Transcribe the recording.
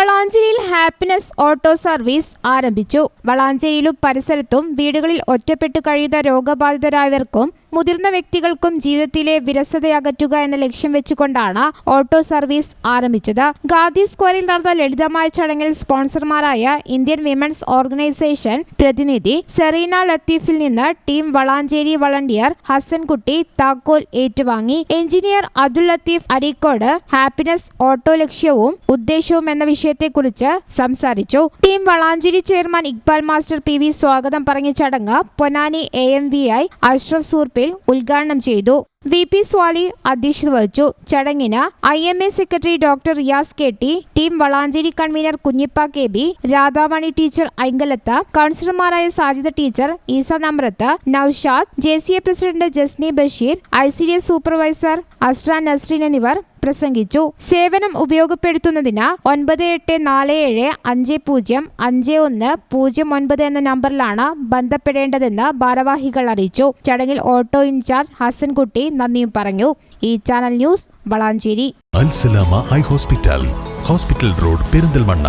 വളാഞ്ചേരിയിൽ happiness auto service ആരംഭിച്ചു. വളാഞ്ചേരിയിലും പരിസരത്തും വീടുകളിൽ ഒറ്റപ്പെട്ടു കഴിയുന്ന രോഗബാധിതരായവർക്കും മുതിർന്ന വ്യക്തികൾക്കും ജീവിതത്തിലെ വിരസതയകറ്റുക എന്ന ലക്ഷ്യം വെച്ചുകൊണ്ടാണ് ഓട്ടോ സർവീസ് ആരംഭിച്ചത്. ഗാന്ധി സ്ക്വയറിൽ നടന്ന ലളിതമായ ചടങ്ങിൽ സ്പോൺസർമാരായ ഇന്ത്യൻ വിമൻസ് ഓർഗനൈസേഷൻ പ്രതിനിധി സെറീന ലത്തീഫിൽ നിന്ന് ടീം വളാഞ്ചേരി വളണ്ടിയർ ഹസൻകുട്ടി താക്കോൽ ഏറ്റുവാങ്ങി. Engineer Abdul Latheef Areekode happiness auto ലക്ഷ്യവും ഉദ്ദേശവും എന്ന വിഷയത്തെക്കുറിച്ച് സംസാരിച്ചു. Team Valanchery chairman Iqbal master PV സ്വാഗതം പറഞ്ഞ ചടങ്ങ് പൊന്നാനി AMVI അഷ്റഫ് സൂർപ്പിൽ ഉദ്ഘാടനം ചെയ്തു. VP സ്വാലി അധ്യക്ഷത വഹിച്ചു. ചടങ്ങിന് IMA secretary doctor Riyas KT, team Valanchery convener Kunjippa KB, Radhamani teacher Ainkalath, കൗൺസിലർമാരായ Sajida teacher, Eesa Namrath, Noushad, JCA president Jasni Basheer, ICDS supervisor Asra Nasreen എന്നിവർ പ്രസംഗിച്ചു. സേവനം ഉപയോഗപ്പെടുത്തുന്നതിന് 9847505109 എന്ന നമ്പറിലാണ് ബന്ധപ്പെടേണ്ടതെന്ന് ഭാരവാഹികൾ അറിയിച്ചു. ചടങ്ങിൽ ഓട്ടോ ഇൻചാർജ് ഹസൻകുട്ടി നന്ദിയും പറഞ്ഞു. ഈ ചാനൽ ന്യൂസ് വളാഞ്ചേരി. അൽ സലാമ ഹൈ ഹോസ്പിറ്റൽ റോഡ് പെരിന്തൽമണ്ണ.